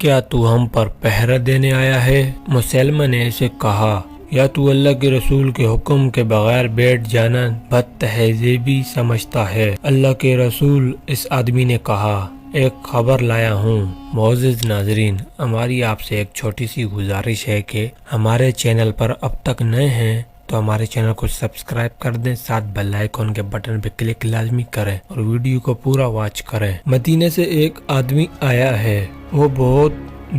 کیا تو ہم پر پہرا دینے آیا ہے؟ مسلمہ نے اسے کہا، یا تو اللہ کے رسول کے حکم کے بغیر بیٹھ جانا بد تہذیبی سمجھتا ہے؟ اللہ کے رسول، اس آدمی نے کہا، ایک خبر لایا ہوں۔ معزز ناظرین، ہماری آپ سے ایک چھوٹی سی گزارش ہے کہ ہمارے چینل پر اب تک نئے ہیں تو ہمارے چینل کو سبسکرائب کر دیں، ساتھ بیل آئیکن کے بٹن پہ کلک لازمی کریں اور ویڈیو کو پورا واچ کریں۔ مدینے سے ایک آدمی آیا ہے، وہ بہت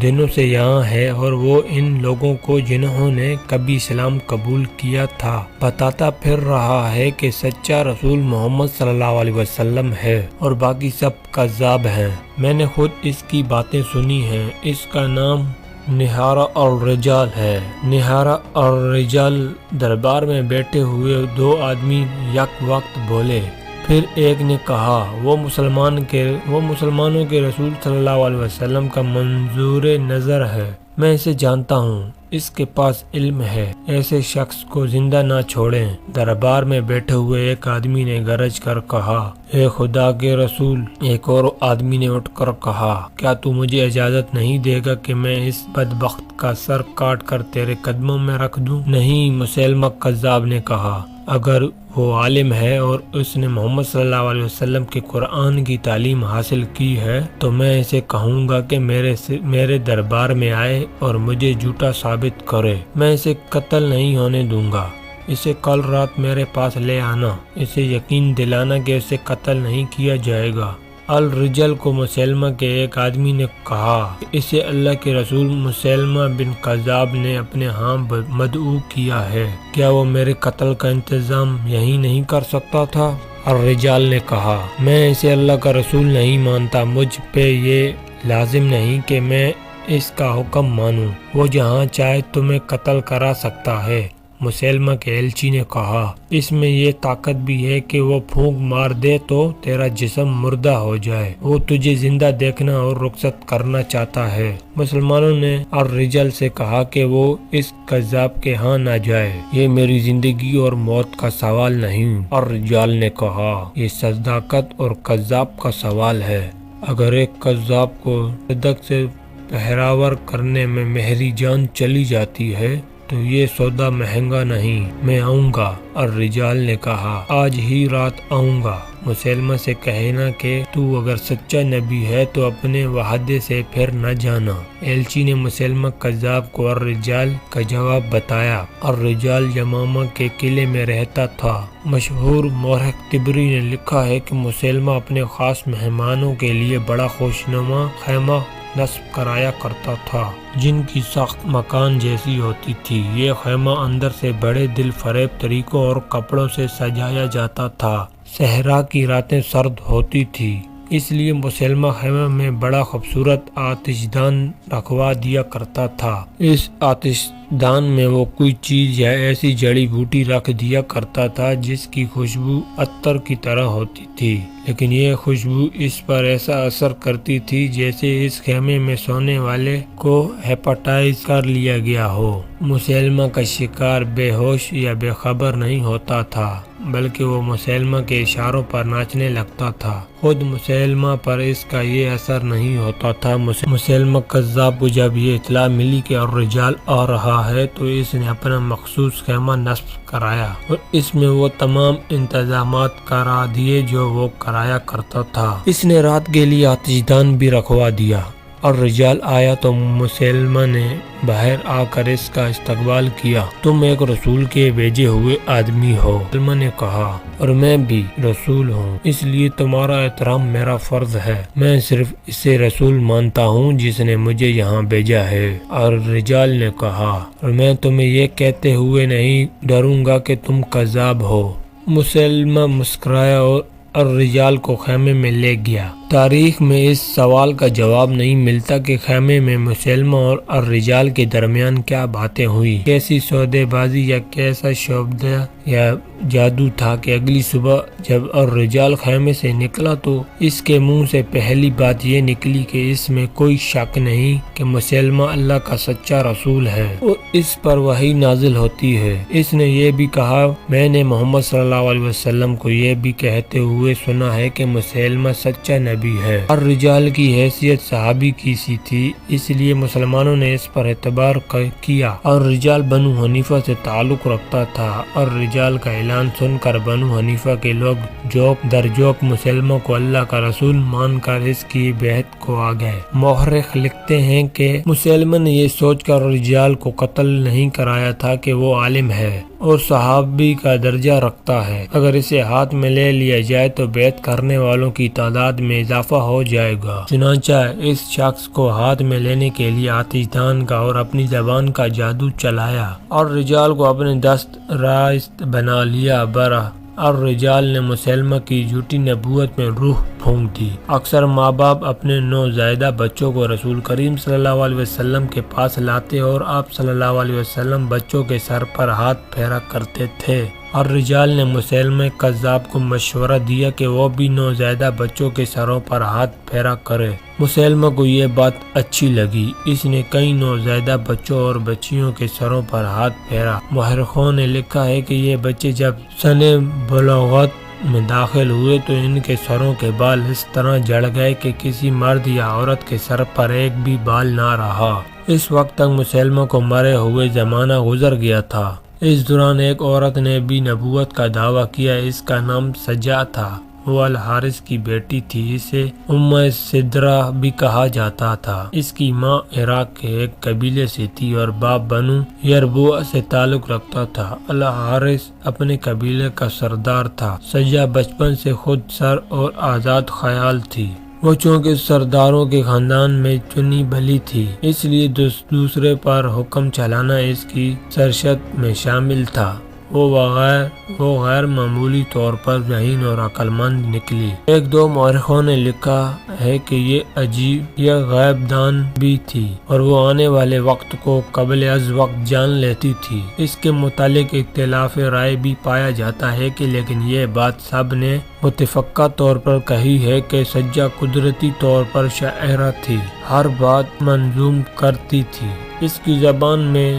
دنوں سے یہاں ہے اور وہ ان لوگوں کو جنہوں نے کبھی اسلام قبول کیا تھا بتاتا پھر رہا ہے کہ سچا رسول محمد صلی اللہ علیہ وسلم ہے اور باقی سب کذاب ہیں۔ میں نے خود اس کی باتیں سنی ہیں۔ اس کا نام نہارا الرجال ہے۔ نہارا الرجال دربار میں بیٹھے ہوئے دو آدمی یک وقت بولے۔ پھر ایک نے کہا، وہ مسلمانوں کے رسول صلی اللہ علیہ وسلم کا منظور نظر ہے، میں اسے جانتا ہوں، اس کے پاس علم ہے، ایسے شخص کو زندہ نہ چھوڑیں۔ دربار میں بیٹھے ہوئے ایک آدمی نے گرج کر کہا، اے خدا کے رسول۔ ایک اور آدمی نے اٹھ کر کہا، کیا تو مجھے اجازت نہیں دے گا کہ میں اس بدبخت کا سر کاٹ کر تیرے قدموں میں رکھ دوں؟ نہیں، مسلمہ کذاب نے کہا، اگر وہ عالم ہے اور اس نے محمد صلی اللہ علیہ وسلم کے قرآن کی تعلیم حاصل کی ہے تو میں اسے کہوں گا کہ میرے دربار میں آئے اور مجھے جھوٹا ثابت کرے۔ میں اسے قتل نہیں ہونے دوں گا۔ اسے کل رات میرے پاس لے آنا، اسے یقین دلانا کہ اسے قتل نہیں کیا جائے گا۔ الرجل کو مسلمہ کے ایک آدمی نے کہا، اسے اللہ کے رسول مسلمہ بن کذاب نے اپنے ہاں مدعو کیا ہے، کیا وہ میرے قتل کا انتظام یہی نہیں کر سکتا تھا؟ الرجال نے کہا، میں اسے اللہ کا رسول نہیں مانتا، مجھ پہ یہ لازم نہیں کہ میں اس کا حکم مانوں، وہ جہاں چاہے تمہیں قتل کرا سکتا ہے۔ مسلمہ کے ایلچی نے کہا، اس میں یہ طاقت بھی ہے کہ وہ پھونک مار دے تو تیرا جسم مردہ ہو جائے، وہ تجھے زندہ دیکھنا اور رخصت کرنا چاہتا ہے۔ مسلمانوں نے الرجال سے کہا کہ وہ اس کذاب کے ہاں نہ جائے، یہ میری زندگی اور موت کا سوال نہیں۔ الرجال نے کہا، یہ صداقت اور کذاب کا سوال ہے، اگر ایک کذاب کو صدق سے پہراور کرنے میں میری جان چلی جاتی ہے تو یہ سودا مہنگا نہیں، میں آؤں گا۔ الرجال نے کہا، آج ہی رات آؤں گا۔ مسلمہ سے کہنا کہ تو اگر سچا نبی ہے تو اپنے وعدے سے پھر نہ جانا۔ ایلچی نے مسلمہ کذاب کو الرجال کا جواب بتایا۔ الرجال یمامہ کے قلعے میں رہتا تھا۔ مشہور مورخ طبری نے لکھا ہے کہ مسلمہ اپنے خاص مہمانوں کے لیے بڑا خوشنما خیمہ نصب کرایا کرتا تھا، جن کی ساخت مکان جیسی ہوتی تھی۔ یہ خیمہ اندر سے بڑے دل فریب طریقوں اور کپڑوں سے سجایا جاتا تھا۔ صحرا کی راتیں سرد ہوتی تھی، اس لیے مسلمہ خیمہ میں بڑا خوبصورت آتش دان رکھوا دیا کرتا تھا۔ اس آتش دان میں وہ کوئی چیز یا ایسی جڑی بوٹی رکھ دیا کرتا تھا جس کی خوشبو عطر کی طرح ہوتی تھی، لیکن یہ خوشبو اس پر ایسا اثر کرتی تھی جیسے اس خیمے میں سونے والے کو ہیپاٹائز کر لیا گیا ہو۔ مسلمہ کا شکار بے ہوش یا بے خبر نہیں ہوتا تھا، بلکہ وہ مسلمہ کے اشاروں پر ناچنے لگتا تھا۔ خود مسلمہ پر اس کا یہ اثر نہیں ہوتا تھا۔ مسلمہ کذاب کو جب یہ اطلاع ملی کہ الرجال آ رہا ہے تو اس نے اپنا مخصوص خیمہ نصب کرایا اور اس میں وہ تمام انتظامات کرا دیے جو وہ کرایا کرتا تھا۔ اس نے رات کے لیے آتش دان بھی رکھوا دیا۔ الرجال آیا تو مسلمہ نے باہر آ کر اس کا استقبال کیا۔ تم ایک رسول کے بھیجے ہوئے آدمی ہو، مسلمہ نے کہا، اور میں بھی رسول ہوں، اس لیے تمہارا احترام میرا فرض ہے۔ میں صرف اسے رسول مانتا ہوں جس نے مجھے یہاں بھیجا ہے۔ الرجال نے کہا، اور میں تمہیں یہ کہتے ہوئے نہیں ڈروں گا کہ تم کذاب ہو۔ مسلمہ مسکرایا اور الرجال کو خیمے میں لے گیا۔ تاریخ میں اس سوال کا جواب نہیں ملتا کہ خیمے میں مسلمہ اور الرجال کے درمیان کیا باتیں ہوئی، کیسی سودے بازی یا کیسا شعبہ یا جادو تھا کہ اگلی صبح جب الرجال خیمے سے نکلا تو اس کے منہ سے پہلی بات یہ نکلی کہ اس میں کوئی شک نہیں کہ مسلمہ اللہ کا سچا رسول ہے اور اس پر وحی نازل ہوتی ہے۔ اس نے یہ بھی کہا، میں نے محمد صلی اللہ علیہ وسلم کو یہ بھی کہتے ہوئے سنا ہے کہ مسلمہ سچا نبی ہے۔ الرجال کی حیثیت صحابی کی سی تھی، اس لیے مسلمانوں نے اس پر اعتبار کیا۔ الرجال بنو حنیفہ سے تعلق رکھتا تھا۔ الرجال کا اعلان سن کر بنو حنیفہ کے لوگ جوک در جوک مسلموں کو اللہ کا رسول مان کر اس کی بیعت کو آ گئے۔ مورخ لکھتے ہیں کہ مسلمہ نے یہ سوچ کر الرجال کو قتل نہیں کرایا تھا کہ وہ عالم ہے اور صحابی کا درجہ رکھتا ہے، اگر اسے ہاتھ میں لے لیا جائے تو بیعت کرنے والوں کی تعداد میں اضافہ ہو جائے گا۔ چنانچہ اس شخص کو ہاتھ میں لینے کے لیے آتش دان کا اور اپنی زبان کا جادو چلایا اور رجال کو اپنے دست راست بنا لیا۔ برا الرجال نے مسلمہ کی جھوٹی نبوت میں روح پھونک دی۔ اکثر ماں باپ اپنے نوزائیدہ بچوں کو رسول کریم صلی اللہ علیہ وسلم کے پاس لاتے اور آپ صلی اللہ علیہ وسلم بچوں کے سر پر ہاتھ پھیرا کرتے تھے۔ الرجال نے مسلمہ کذاب کو مشورہ دیا کہ وہ بھی نوزائیدہ بچوں کے سروں پر ہاتھ پھیرا کرے۔ مسلمہ کو یہ بات اچھی لگی، اس نے کئی نوزائیدہ بچوں اور بچیوں کے سروں پر ہاتھ پھیرا۔ مورخوں نے لکھا ہے کہ یہ بچے جب سن بلوغت میں داخل ہوئے تو ان کے سروں کے بال اس طرح جڑ گئے کہ کسی مرد یا عورت کے سر پر ایک بھی بال نہ رہا۔ اس وقت تک مسلمہ کو مرے ہوئے زمانہ گزر گیا تھا۔ اس دوران ایک عورت نے بھی نبوت کا دعویٰ کیا، اس کا نام سجا تھا، وہ الحارث کی بیٹی تھی، اسے ام سدرہ بھی کہا جاتا تھا۔ اس کی ماں عراق کے ایک قبیلے سے تھی اور باپ بنو یربوع سے تعلق رکھتا تھا۔ الحارث اپنے قبیلے کا سردار تھا۔ سجا بچپن سے خود سر اور آزاد خیال تھی، وہ چونکہ سرداروں کے خاندان میں چنی بلی تھی، اس لیے دوسرے پر حکم چلانا اس کی سرشت میں شامل تھا۔ وہ غیر معمولی طور پر ذہین اور عقل مند نکلی۔ ایک دو مورخوں نے لکھا ہے کہ یہ غیب دان بھی تھی اور وہ آنے والے وقت کو قبل از وقت جان لیتی تھی۔ اس کے متعلق اختلاف رائے بھی پایا جاتا ہے کہ لیکن یہ بات سب نے متفقہ طور پر کہی ہے کہ سجا قدرتی طور پر شاعرہ تھی، ہر بات منظوم کرتی تھی، اس کی زبان میں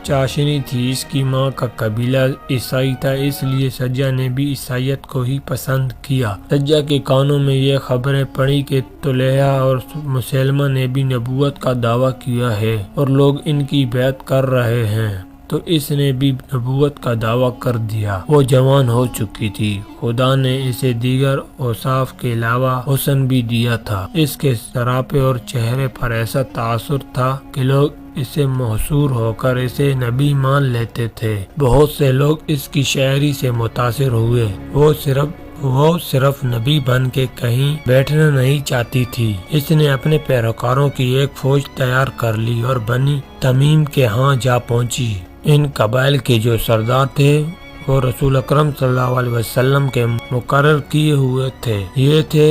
چاشنی تھی، اس کی ماں کا قبیلہ عیسائی تھا، اس لیے سجا نے بھی عیسائیت کو ہی پسند کیا۔ سجا کے کانوں میں یہ خبریں پڑی کہ طلحہ اور مسلمہ نے بھی نبوت کا دعویٰ کیا ہے اور لوگ ان کی بیعت کر رہے ہیں، تو اس نے بھی نبوت کا دعویٰ کر دیا۔ وہ جوان ہو چکی تھی، خدا نے اسے دیگر اوصاف کے علاوہ حسن بھی دیا تھا، اس کے سراپے اور چہرے پر ایسا تاثر تھا کہ لوگ اسے محصور ہو کر اسے نبی مان لیتے تھے۔ بہت سے لوگ اس کی شاعری سے متاثر ہوئے، وہ صرف نبی بن کے کہیں بیٹھنا نہیں چاہتی تھی، اس نے اپنے پیروکاروں کی ایک فوج تیار کر لی اور بنی تمیم کے ہاں جا پہنچی۔ ان قبائل کے جو سردار تھے وہ رسول اکرم صلی اللہ علیہ وسلم کے مقرر کیے ہوئے تھے، یہ تھے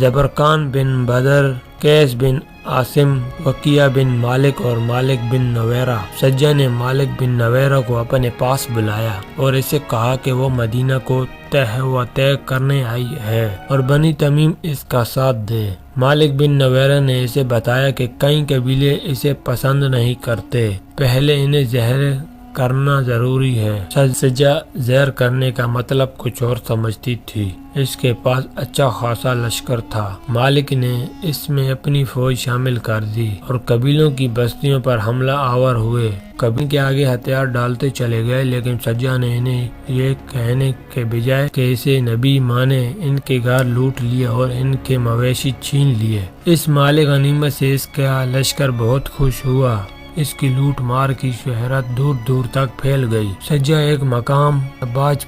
زبرقان بن بدر، قیس بن عاصم، وقیہ بن مالک اور مالک بن نویرہ۔ سجا نے مالک بن نویرہ کو اپنے پاس بلایا اور اسے کہا کہ وہ مدینہ کو طے کرنے آئی ہے اور بنی تمیم اس کا ساتھ دے۔ مالک بن نویرہ نے اسے بتایا کہ کئی قبیلے اسے پسند نہیں کرتے، پہلے انہیں زہر کرنا ضروری ہے۔ سجا زہر کرنے کا مطلب کچھ اور سمجھتی تھی، اس کے پاس اچھا خاصا لشکر تھا۔ مالک نے اس میں اپنی فوج شامل کر دی اور قبیلوں کی بستیوں پر حملہ آور ہوئے۔ قبیلوں کے آگے ہتھیار ڈالتے چلے گئے، لیکن سجا نے انہیں یہ کہنے کے بجائے کہ اسے نبی مانے، ان کے گھر لوٹ لیے اور ان کے مویشی چھین لیے۔ اس مال غنیمت سے اس کا لشکر بہت خوش ہوا، اس کی لوٹ مار کی شہرت دور دور تک پھیل گئی۔ سجا ایک مقام نباج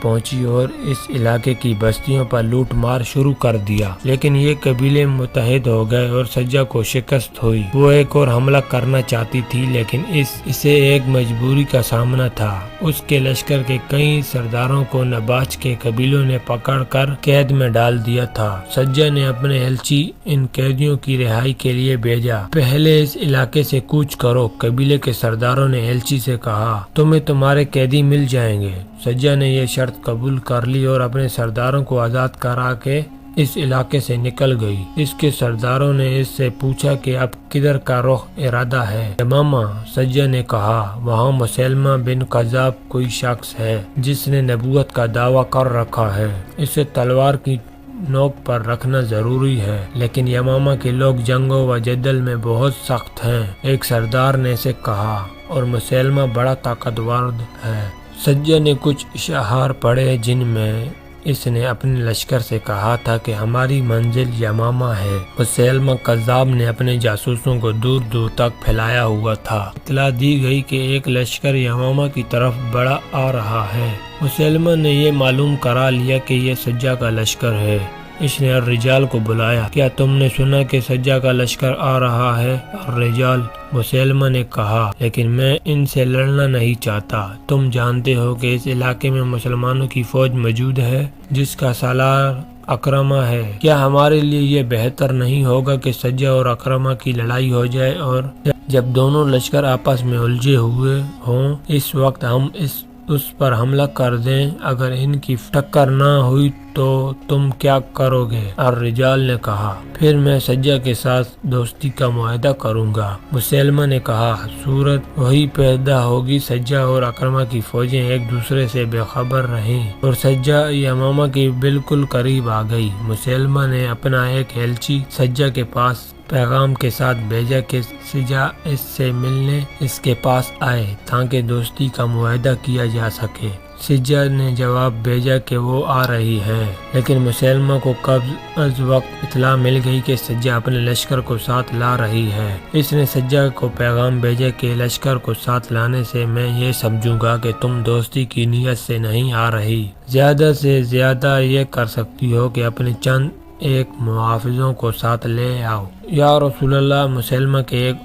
پہنچی اور اس علاقے کی بستیوں پر لوٹ مار شروع کر دیا، لیکن یہ قبیلے متحد ہو گئے اور سجا کو شکست ہوئی۔ وہ ایک اور حملہ کرنا چاہتی تھی، لیکن اسے ایک مجبوری کا سامنا تھا۔ اس کے لشکر کے کئی سرداروں کو نباج کے قبیلوں نے پکڑ کر قید میں ڈال دیا تھا۔ سجا نے اپنے ایلچی ان قیدیوں کی رہائی کے لیے بھیجا، پہلے اس علاقے سے کوچ کرو۔ قبیلے کے سرداروں نے ایلچی سے کہا تمہیں تمہارے قیدی مل جائیں گے۔ سجا نے یہ شرط قبول کر لی اور اپنے سرداروں کو آزاد کرا کے اس علاقے سے نکل گئی۔ اس کے سرداروں نے اس سے پوچھا کہ اب کدھر کا رخ ارادہ ہے؟ یمامہ، سجا نے کہا وہاں مسیلمہ بن کذاب کوئی شخص ہے جس نے نبوت کا دعویٰ کر رکھا ہے، اسے تلوار کی نوک پر رکھنا ضروری ہے، لیکن یمامہ کے لوگ جنگوں و جدل میں بہت سخت ہیں، ایک سردار نے اسے کہا، اور مسیلمہ بڑا طاقتور ہے۔ سجا نے کچھ اشعار پڑھے جن میں اس نے اپنے لشکر سے کہا تھا کہ ہماری منزل یمامہ ہے۔ مسیلمہ کذاب نے اپنے جاسوسوں کو دور دور تک پھیلایا ہوا تھا۔ اطلاع دی گئی کہ ایک لشکر یمامہ کی طرف بڑا آ رہا ہے۔ مسیلمہ نے یہ معلوم کرا لیا کہ یہ سجا کا لشکر ہے۔ اس نے الرجال کو بلایا، کیا تم نے سنا کہ سجا کا لشکر آ رہا ہے؟ الرجال، مسیلمہ نے کہا، لیکن میں ان سے لڑنا نہیں چاہتا۔ تم جانتے ہو کہ اس علاقے میں مسلمانوں کی فوج موجود ہے جس کا سالار اکرمہ ہے۔ کیا ہمارے لیے یہ بہتر نہیں ہوگا کہ سجا اور اکرمہ کی لڑائی ہو جائے، اور جب دونوں لشکر آپس میں الجھے ہوئے ہوں اس وقت ہم اس پر حملہ کر دیں؟ اگر ان کی ٹکر نہ ہوئی تو تم کیا کرو گے؟ الرجال نے کہا، پھر میں سجا کے ساتھ دوستی کا معاہدہ کروں گا۔ مسیلمہ نے کہا، صورت وہی پیدا ہوگی، سجا اور اکرمہ کی فوجیں ایک دوسرے سے بے خبر رہیں اور سجا یمامہ کے بالکل قریب آ گئی۔ مسیلمہ نے اپنا ایک ایلچی سجا کے پاس پیغام کے ساتھ بھیجا کہ سجا اس سے ملنے اس کے پاس آئے تاکہ دوستی کا معاہدہ کیا جا سکے۔ سجا نے جواب بھیجا کہ وہ آ رہی ہے، لیکن مسیلمہ کو قبل از وقت اطلاع مل گئی کہ سجا اپنے لشکر کو ساتھ لا رہی ہے۔ اس نے سجا کو پیغام بھیجا کہ لشکر کو ساتھ لانے سے میں یہ سمجھوں گا کہ تم دوستی کی نیت سے نہیں آ رہی، زیادہ سے زیادہ یہ کر سکتی ہو کہ اپنے چند ایک محافظوں کو ساتھ لے آؤ۔ یا رسول اللہ، مسیلمہ کے ایک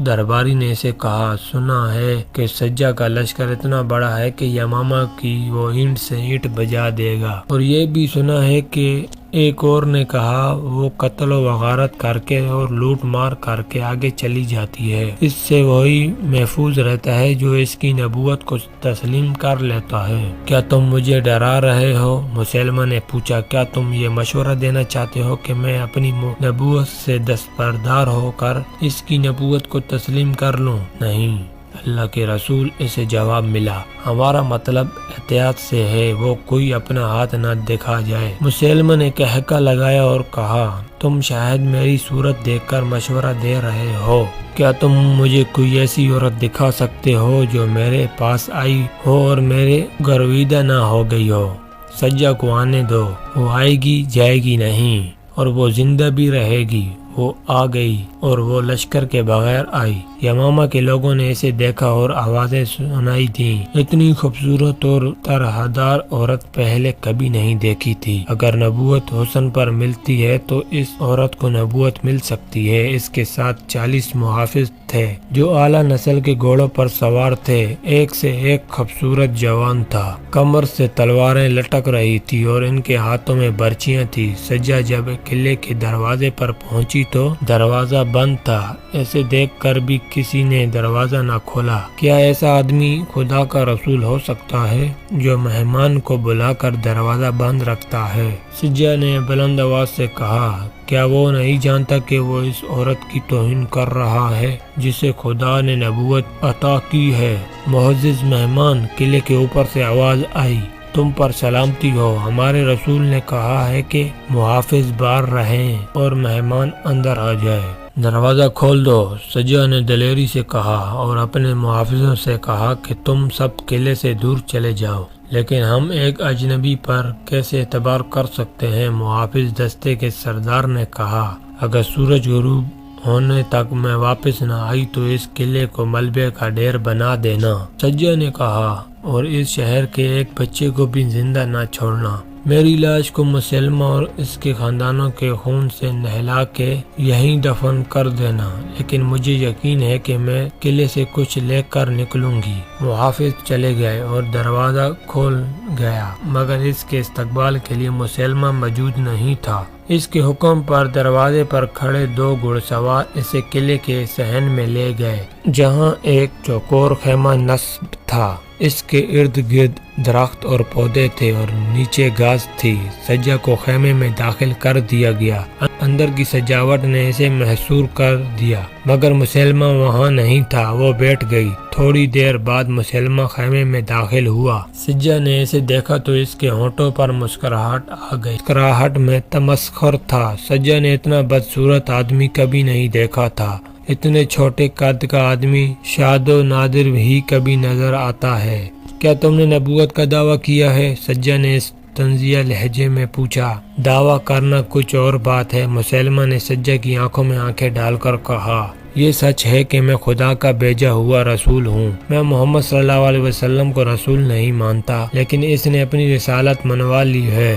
درباری نے اسے کہا، سنا ہے کہ سجا کا لشکر اتنا بڑا ہے کہ یمامہ کی وہ اینٹ سے اینٹ بجا دے گا، اور یہ بھی سنا ہے کہ ایک اور نے کہا وہ قتل و غارت کر کے اور لوٹ مار کر کے آگے چلی جاتی ہے، اس سے وہی محفوظ رہتا ہے جو اس کی نبوت کو تسلیم کر لیتا ہے۔ کیا تم مجھے ڈرا رہے ہو؟ مسیلمہ نے پوچھا، کیا تم یہ مشورہ دینا چاہتے ہو کہ میں اپنی نبوت سے دستبردار ہو کر اس کی نبوت کو تسلیم کر لوں؟ نہیں، اللہ کے رسول، اسے جواب ملا، ہمارا مطلب احتیاط سے ہے، وہ کوئی اپنا ہاتھ نہ دکھا جائے۔ مسیلمہ نے کہکا لگایا اور کہا، تم شاید میری صورت دیکھ کر مشورہ دے رہے ہو، کیا تم مجھے کوئی ایسی عورت دکھا سکتے ہو جو میرے پاس آئی ہو اور میرے گرویدہ نہ ہو گئی ہو؟ سجا کو آنے دو، وہ آئے گی جائے گی نہیں، اور وہ زندہ بھی رہے گی۔ وہ آ گئی اور وہ لشکر کے بغیر آئی۔ یمامہ کے لوگوں نے اسے دیکھا اور آوازیں سنائی دیں، اتنی خوبصورت اور طرحدار عورت پہلے کبھی نہیں دیکھی تھی۔ اگر نبوت حسن پر ملتی ہے تو اس عورت کو نبوت مل سکتی ہے۔ اس کے ساتھ 40 محافظ تھے جو اعلیٰ نسل کے گھوڑوں پر سوار تھے، ایک سے ایک خوبصورت جوان تھا، کمر سے تلواریں لٹک رہی تھی اور ان کے ہاتھوں میں برچیاں تھی۔ سجا جب قلعے کے دروازے پر پہنچی تو دروازہ بند تھا، ایسے دیکھ کر بھی کسی نے دروازہ نہ کھولا۔ کیا ایسا آدمی خدا کا رسول ہو سکتا ہے جو مہمان کو بلا کر دروازہ بند رکھتا ہے؟ سجا نے بلند آواز سے کہا، کیا وہ نہیں جانتا کہ وہ اس عورت کی توہین کر رہا ہے جسے خدا نے نبوت عطا کی ہے؟ معزز مہمان، قلعے کے اوپر سے آواز آئی، تم پر سلامتی ہو، ہمارے رسول نے کہا ہے کہ محافظ باہر رہیں اور مہمان اندر آ جائے۔ دروازہ کھول دو، سجا نے دلیری سے کہا، اور اپنے محافظوں سے کہا کہ تم سب قلعے سے دور چلے جاؤ۔ لیکن ہم ایک اجنبی پر کیسے اعتبار کر سکتے ہیں؟ محافظ دستے کے سردار نے کہا، اگر سورج غروب ہونے تک میں واپس نہ آئی تو اس قلعے کو ملبے کا ڈھیر بنا دینا۔ سجا نے کہا، اور اس شہر کے ایک بچے کو بھی زندہ نہ چھوڑنا۔ میری لاش کو مسلمہ اور اس کے خاندانوں کے خون سے نہلا کے یہیں دفن کر دینا، لیکن مجھے یقین ہے کہ میں قلعے سے کچھ لے کر نکلوں گی۔ محافظ چلے گئے اور دروازہ کھول گیا، مگر اس کے استقبال کے لیے مسلمہ موجود نہیں تھا۔ اس کے حکم پر دروازے پر کھڑے 2 گھڑ سوار اسے قلعے کے صحن میں لے گئے، جہاں ایک چوکور خیمہ نصب تھا۔ اس کے ارد گرد درخت اور پودے تھے اور نیچے گھاس تھی۔ سجا کو خیمے میں داخل کر دیا گیا۔ اندر کی سجاوٹ نے اسے محصور کر دیا، مگر مسلمہ وہاں نہیں تھا۔ وہ بیٹھ گئی۔ تھوڑی دیر بعد مسلمہ خیمے میں داخل ہوا۔ سجا نے اسے دیکھا تو اس کے ہونٹوں پر مسکراہٹ آ گئی۔ مسکراہٹ میں تمسخر تھا۔ سجا نے اتنا بدصورت آدمی کبھی نہیں دیکھا تھا۔ اتنے چھوٹے قد کا آدمی شاید و نادر ہی کبھی نظر آتا ہے۔ کیا تم نے نبوت کا دعویٰ کیا ہے؟ سجا نے اس طنزیہ لہجے میں پوچھا۔ دعویٰ کرنا کچھ اور بات ہے، مسلمہ نے سجا کی آنکھوں میں آنکھیں ڈال کر کہا۔ یہ سچ ہے کہ میں خدا کا بھیجا ہوا رسول ہوں۔ میں محمد صلی اللہ علیہ وسلم کو رسول نہیں مانتا، لیکن اس نے اپنی رسالت منوا لی ہے۔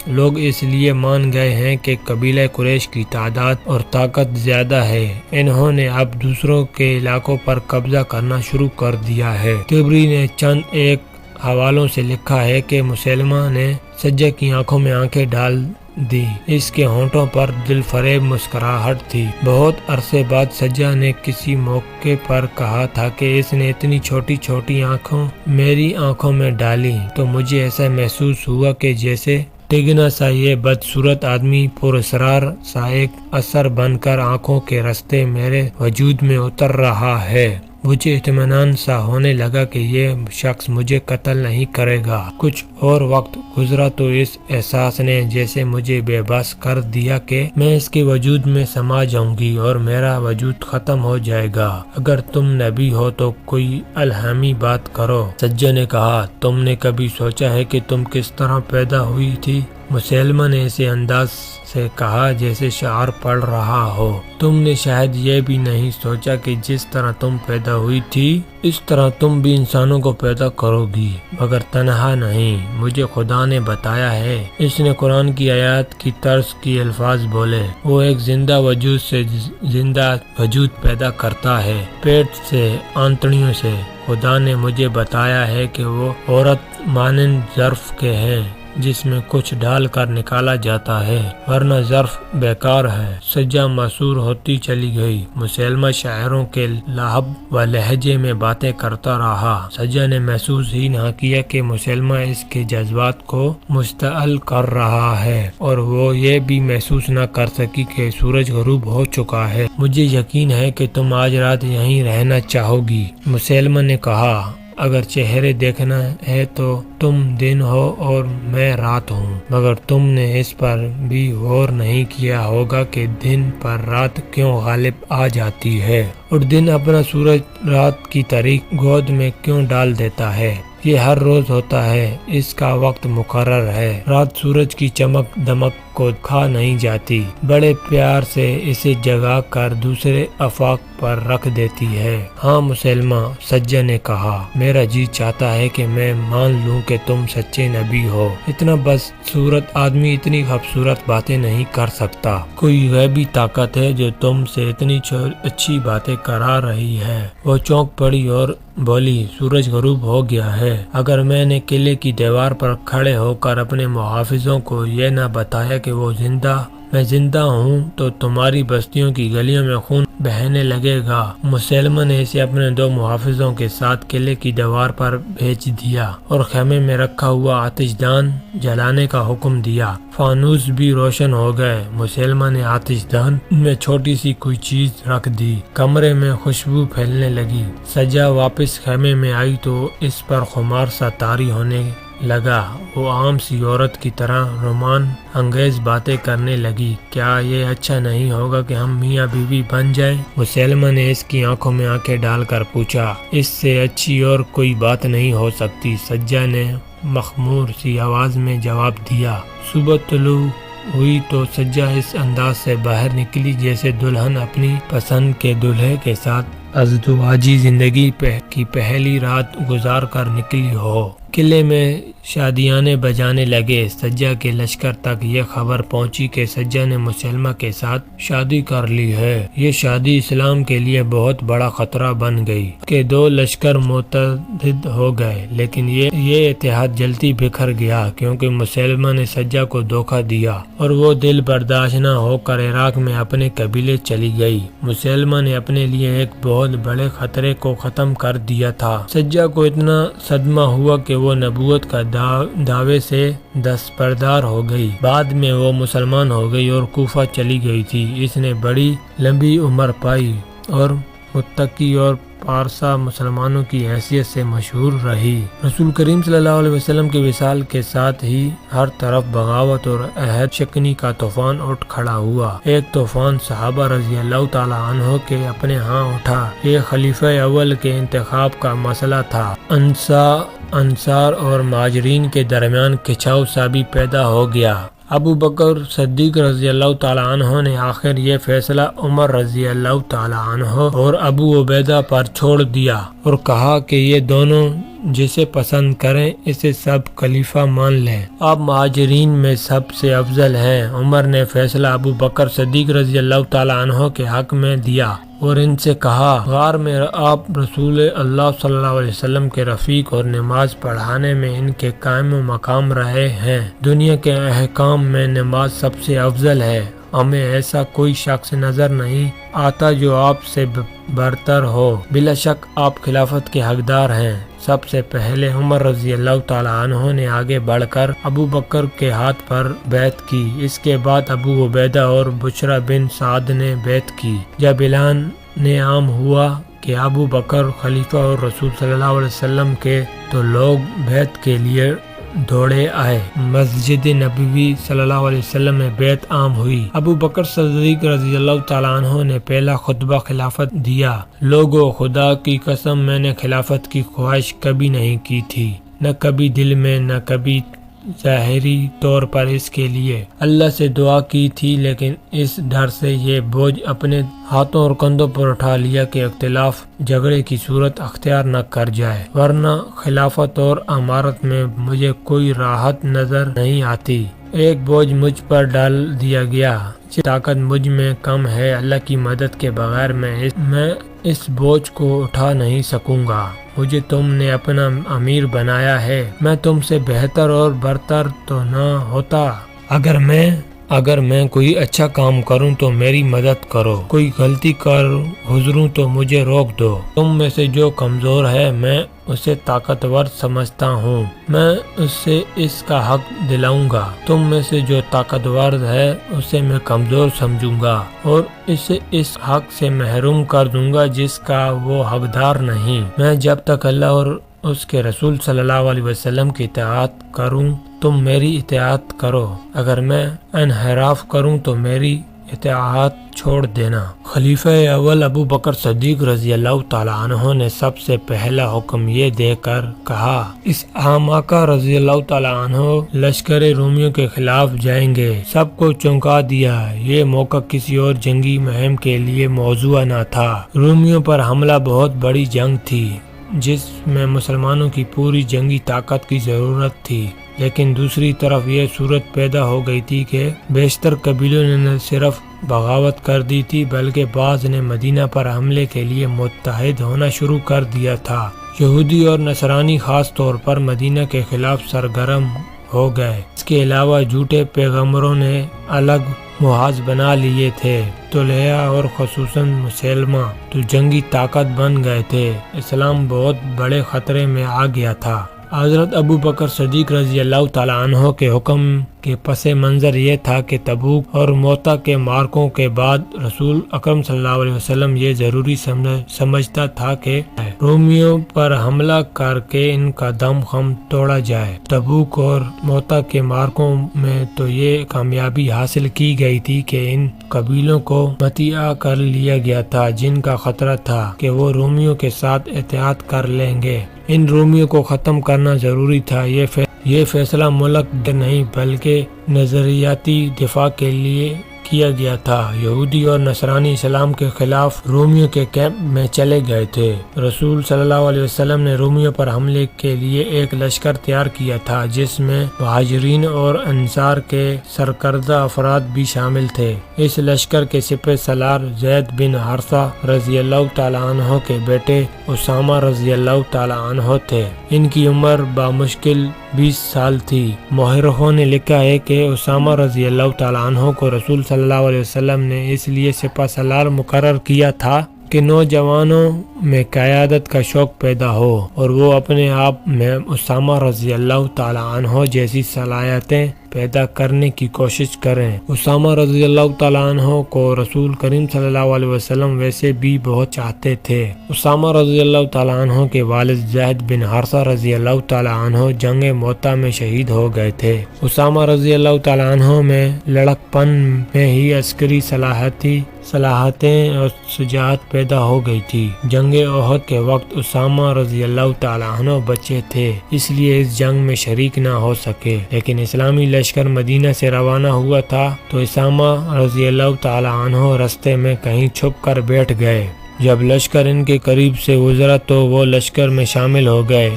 لوگ اس لیے مان گئے ہیں کہ قبیلہ قریش کی تعداد اور طاقت زیادہ ہے۔ انہوں نے اب دوسروں کے علاقوں پر قبضہ کرنا شروع کر دیا ہے۔ تبری نے چند ایک حوالوں سے لکھا ہے کہ مسلمہ نے سجا کی آنکھوں میں آنکھیں ڈال دی۔ اس کے ہونٹوں پر دل فریب مسکراہٹ تھی۔ بہت عرصے بعد سجا نے کسی موقع پر کہا تھا کہ اس نے اتنی چھوٹی چھوٹی آنکھوں میری آنکھوں میں ڈالی تو مجھے ایسا محسوس ہوا کہ جیسے ٹگنا سا یہ بدصورت آدمی پراسرار سا ایک اثر بن کر آنکھوں کے راستے میرے وجود میں اتر رہا ہے۔ مجھے اطمینان سا ہونے لگا کہ یہ شخص مجھے قتل نہیں کرے گا۔ کچھ اور وقت گزرا تو اس احساس نے جیسے مجھے بے بس کر دیا کہ میں اس کے وجود میں سما جاؤں گی اور میرا وجود ختم ہو جائے گا۔ اگر تم نبی ہو تو کوئی الہامی بات کرو۔ سجا نے کہا، تم نے کبھی سوچا ہے کہ تم کس طرح پیدا ہوئی تھی؟ مسلمہ نے اسے انداز سے کہا جیسے شعر پڑھ رہا ہو۔ تم نے شاید یہ بھی نہیں سوچا کہ جس طرح تم پیدا ہوئی تھی اس طرح تم بھی انسانوں کو پیدا کرو گی، مگر تنہا نہیں، مجھے خدا نے بتایا ہے۔ اس نے قرآن کی آیات کی طرز کی الفاظ بولے۔ وہ ایک زندہ وجود سے زندہ وجود پیدا کرتا ہے، پیٹ سے، آنتڑیوں سے۔ خدا نے مجھے بتایا ہے کہ وہ عورت مانند ظرف کے ہیں جس میں کچھ ڈال کر نکالا جاتا ہے، ورنہ ظرف بیکار ہے۔ سجا مسحور ہوتی چلی گئی۔ مسلمہ شاعروں کے لہب و لہجے میں باتیں کرتا رہا۔ سجا نے محسوس ہی نہ کیا کہ مسلمہ اس کے جذبات کو مشتعل کر رہا ہے، اور وہ یہ بھی محسوس نہ کر سکی کہ سورج غروب ہو چکا ہے۔ مجھے یقین ہے کہ تم آج رات یہیں رہنا چاہو گی، مسلمہ نے کہا۔ اگر چہرے دیکھنا ہے تو تم دن ہو اور میں رات ہوں، مگر تم نے اس پر بھی غور نہیں کیا ہوگا کہ دن پر رات کیوں غالب آ جاتی ہے، اور دن اپنا سورج رات کی تاریک گود میں کیوں ڈال دیتا ہے۔ یہ ہر روز ہوتا ہے، اس کا وقت مقرر ہے۔ رات سورج کی چمک دمک کو کھا نہیں جاتی، بڑے پیار سے اسے جگا کر دوسرے آفاق پر رکھ دیتی ہے۔ ہاں مسلمہ، سجا نے کہا، میرا جی چاہتا ہے کہ میں مان لوں کہ تم سچے نبی ہو۔ اتنا بس صورت آدمی اتنی خوبصورت باتیں نہیں کر سکتا۔ کوئی غیبی طاقت ہے جو تم سے اتنی اچھی باتیں کرا رہی ہے۔ وہ چونک پڑی اور بولی، سورج غروب ہو گیا ہے۔ اگر میں نے قلعے کی دیوار پر کھڑے ہو کر اپنے محافظوں کو یہ نہ بتایا کہ میں زندہ ہوں تو تمہاری بستیوں کی گلیوں میں خون بہنے لگے گا۔ مسلمہ نے اسے اپنے 2 محافظوں کے ساتھ قلعے کی دیوار پر بھیج دیا اور خیمے میں رکھا ہوا آتش دان جلانے کا حکم دیا۔ فانوس بھی روشن ہو گئے۔ مسلمہ نے آتش دان میں چھوٹی سی کوئی چیز رکھ دی۔ کمرے میں خوشبو پھیلنے لگی۔ سجا واپس خیمے میں آئی تو اس پر خمار سا طاری ہونے لگا۔ وہ عام سی عورت کی طرح رومان انگیز باتیں کرنے لگی۔ کیا یہ اچھا نہیں ہوگا کہ ہم میاں بیوی بن جائیں؟ مسلمہ نے اس کی آنکھوں میں آنکھیں ڈال کر پوچھا۔ اس سے اچھی اور کوئی بات نہیں ہو سکتی، سجا نے مخمور سی آواز میں جواب دیا۔ صبح طلوع ہوئی تو سجا اس انداز سے باہر نکلی جیسے دلہن اپنی پسند کے دولہے کے ساتھ ازدواجی زندگی کی پہلی رات گزار کر نکلی ہو۔ قلعے میں شادیانے بجانے لگے۔ سجا کے لشکر تک یہ خبر پہنچی کہ سجا نے مسلمہ کے ساتھ شادی کر لی ہے۔ یہ شادی اسلام کے لیے بہت بڑا خطرہ بن گئی کہ دو لشکر متحد ہو گئے، لیکن یہ اتحاد جلدی بکھر گیا کیونکہ مسلمہ نے سجا کو دھوکہ دیا اور وہ دل برداشت نہ ہو کر عراق میں اپنے قبیلے چلی گئی۔ مسلمہ نے اپنے لیے ایک بہت بڑے خطرے کو ختم کر دیا تھا۔ سجا کو اتنا صدمہ ہوا کہ وہ نبوت کا دعوے سے دستبردار ہو گئی۔ بعد میں وہ مسلمان ہو گئی اور کوفہ چلی گئی تھی۔ اس نے بڑی لمبی عمر پائی اور متقی اور پارسا مسلمانوں کی حیثیت سے مشہور رہی۔ رسول کریم صلی اللہ علیہ وسلم کے وصال کے ساتھ ہی ہر طرف بغاوت اور عہد شکنی کا طوفان اٹھ کھڑا ہوا۔ ایک طوفان صحابہ رضی اللہ تعالی عنہ کے اپنے ہاں اٹھا۔ یہ خلیفہ اول کے انتخاب کا مسئلہ تھا۔ انصار اور مہاجرین کے درمیان کھچاؤ سا بھی پیدا ہو گیا۔ ابو بکر صدیق رضی اللہ تعالی عنہ نے آخر یہ فیصلہ عمر رضی اللہ تعالی عنہ اور ابو عبیدہ پر چھوڑ دیا اور کہا کہ یہ دونوں جسے پسند کریں اسے سب خلیفہ مان لیں۔ آپ مہاجرین میں سب سے افضل ہیں۔ عمر نے فیصلہ ابو بکر صدیق رضی اللہ تعالی عنہ کے حق میں دیا اور ان سے کہا، غار میں آپ رسول اللہ صلی اللہ علیہ وسلم کے رفیق اور نماز پڑھانے میں ان کے قائم و مقام رہے ہیں۔ دنیا کے احکام میں نماز سب سے افضل ہے۔ ہمیں ایسا کوئی شخص نظر نہیں آتا جو آپ سے برتر ہو۔ بلا شک آپ خلافت کے حقدار ہیں۔ سب سے پہلے عمر رضی اللہ تعالی عنہ نے آگے بڑھ کر ابو بکر کے ہاتھ پر بیعت کی۔ اس کے بعد ابو عبیدہ اور بشرا بن سعد نے بیعت کی۔ جب اعلان عام ہوا کہ ابو بکر خلیفہ اور رسول صلی اللہ علیہ وسلم کے، تو لوگ بیعت کے لیے دوڑے آئے۔ مسجد نبوی صلی اللہ علیہ وسلم میں بیعت عام ہوئی۔ ابو بکر صدیق رضی اللہ تعالیٰ عنہ نے پہلا خطبہ خلافت دیا۔ لوگو، خدا کی قسم میں نے خلافت کی خواہش کبھی نہیں کی تھی، نہ کبھی دل میں، نہ کبھی ظاہری طور پر اس کے لیے۔ اللہ سے دعا کی تھی، لیکن اس ڈر سے یہ بوجھ اپنے ہاتھوں اور کندھوں پر اٹھا لیا کہ اختلاف جھگڑے کی صورت اختیار نہ کر جائے، ورنہ خلافت اور امارت میں مجھے کوئی راحت نظر نہیں آتی۔ ایک بوجھ مجھ پر ڈال دیا گیا، طاقت مجھ میں کم ہے، اللہ کی مدد کے بغیر میں اس بوجھ کو اٹھا نہیں سکوں گا۔ مجھے تم نے اپنا امیر بنایا ہے، میں تم سے بہتر اور برتر تو نہ ہوتا۔ اگر میں کوئی اچھا کام کروں تو میری مدد کرو، کوئی غلطی کر گزروں تو مجھے روک دو۔ تم میں سے جو کمزور ہے میں اسے طاقتور سمجھتا ہوں، میں اس سے اس کا حق دلاؤں گا۔ تم میں سے جو طاقتور ہے اسے میں کمزور سمجھوں گا اور اسے اس حق سے محروم کر دوں گا جس کا وہ حقدار نہیں۔ میں جب تک اللہ اور اس کے رسول صلی اللہ علیہ وسلم کی اطاعت کروں تم میری اطاعت کرو، اگر میں انحراف کروں تو میری اطاعت چھوڑ دینا۔ خلیفہ اول ابو بکر صدیق رضی اللہ تعالی عنہ نے سب سے پہلا حکم یہ دے کر کہا، اس آماکہ رضی اللہ تعالی عنہ لشکر رومیوں کے خلاف جائیں گے۔ سب کو چونکا دیا۔ یہ موقع کسی اور جنگی مہم کے لیے موضوع نہ تھا۔ رومیوں پر حملہ بہت بڑی جنگ تھی جس میں مسلمانوں کی پوری جنگی طاقت کی ضرورت تھی، لیکن دوسری طرف یہ صورت پیدا ہو گئی تھی کہ بیشتر قبیلوں نے نہ صرف بغاوت کر دی تھی بلکہ بعض نے مدینہ پر حملے کے لیے متحد ہونا شروع کر دیا تھا۔ یہودی اور نصرانی خاص طور پر مدینہ کے خلاف سرگرم ہو گئے۔ اس کے علاوہ جھوٹے پیغمبروں نے الگ محاذ بنا لیے تھے۔ طلحہ اور خصوصاً مسلمہ تو جنگی طاقت بن گئے تھے۔ اسلام بہت بڑے خطرے میں آ گیا تھا۔ حضرت ابو بکر صدیق رضی اللہ تعالی عنہ کے حکم کے پس منظر یہ تھا کہ تبوک اور موتا کے مارکوں کے بعد رسول اکرم صلی اللہ علیہ وسلم یہ ضروری سمجھتا تھا کہ رومیوں پر حملہ کر کے ان کا دم خم توڑا جائے۔ تبوک اور موتا کے مارکوں میں تو یہ کامیابی حاصل کی گئی تھی کہ ان قبیلوں کو مطیع کر لیا گیا تھا جن کا خطرہ تھا کہ وہ رومیوں کے ساتھ اتحاد کر لیں گے۔ ان رومیوں کو ختم کرنا ضروری تھا۔ یہ فیصلہ ملک نہیں بلکہ نظریاتی دفاع کیا گیا تھا۔ یہودی اور نصرانی اسلام کے خلاف رومیوں کے کیمپ میں چلے گئے تھے۔ رسول صلی اللہ علیہ وسلم نے رومیوں پر حملے کے لیے ایک لشکر تیار کیا تھا جس میں مہاجرین اور انصار کے سرکردہ افراد بھی شامل تھے۔ اس لشکر کے سپہ سالار زید بن حارثہ رضی اللہ تعالیٰ عنہ کے بیٹے اسامہ رضی اللہ تعالیٰ عنہ تھے۔ ان کی عمر بامشکل 20 سال تھی۔ مورخوں نے لکھا ہے کہ اسامہ رضی اللہ تعالیٰ عنہ کو رسول صلی اللہ علیہ وسلم نے اس لیے سپہ سالار مقرر کیا تھا کہ نوجوانوں میں قیادت کا شوق پیدا ہو اور وہ اپنے آپ میں اسامہ رضی اللہ تعالیٰ عنہ جیسی صلاحیتیں پیدا کرنے کی کوشش کریں۔ اسامہ رضی اللہ تعالیٰ عنہ کو رسول کریم صلی اللہ علیہ وسلم ویسے بھی بہت چاہتے تھے۔ اسامہ رضی اللہ تعالیٰ عنہ کے والد زید بن حارثہ رضی اللہ تعالیٰ عنہ جنگ موطا میں شہید ہو گئے تھے۔ اسامہ رضی اللہ تعالیٰ عنہ میں لڑکپن میں ہی عسکری صلاحیتیں اور شجاعت پیدا ہو گئی تھی۔ جنگ احد کے وقت اسامہ رضی اللہ تعالیٰ عنہ بچے تھے، اس لیے اس جنگ میں شریک نہ ہو سکے، لیکن اسلامی لشکر مدینہ سے روانہ ہوا تھا تو اسامہ رضی اللہ تعالیٰ عنہ رستے میں کہیں چھپ کر بیٹھ گئے۔ جب لشکر ان کے قریب سے گزرا تو وہ لشکر میں شامل ہو گئے۔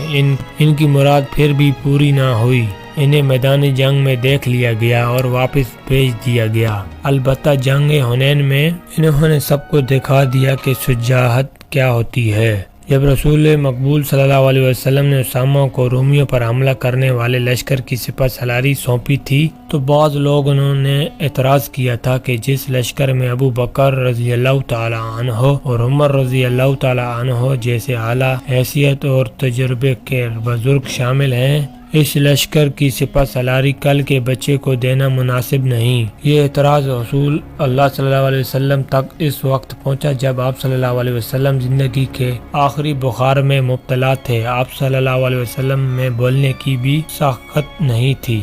ان کی مراد پھر بھی پوری نہ ہوئی۔ انہیں میدان جنگ میں دیکھ لیا گیا اور واپس بھیج دیا گیا۔ البتہ جنگ حنین میں انہوں نے سب کو دکھا دیا کہ شجاعت کیا ہوتی ہے۔ جب رسول مقبول صلی اللہ علیہ وسلم نے اسامہ کو رومیوں پر حملہ کرنے والے لشکر کی سپہ سالاری سونپی تھی تو بعض لوگوں نے اعتراض کیا تھا کہ جس لشکر میں ابو بکر رضی اللہ تعالیٰ عنہ اور عمر رضی اللہ تعالیٰ عنہ جیسے اعلیٰ حیثیت اور تجربے کے بزرگ شامل ہیں، اس لشکر کی سپہ سالاری کل کے بچے کو دینا مناسب نہیں۔ یہ اعتراض رسول اللہ صلی اللہ علیہ وسلم تک اس وقت پہنچا جب آپ صلی اللہ علیہ وسلم زندگی کے آخری بخار میں مبتلا تھے۔ آپ صلی اللہ علیہ وسلم میں بولنے کی بھی ساخت نہیں تھی۔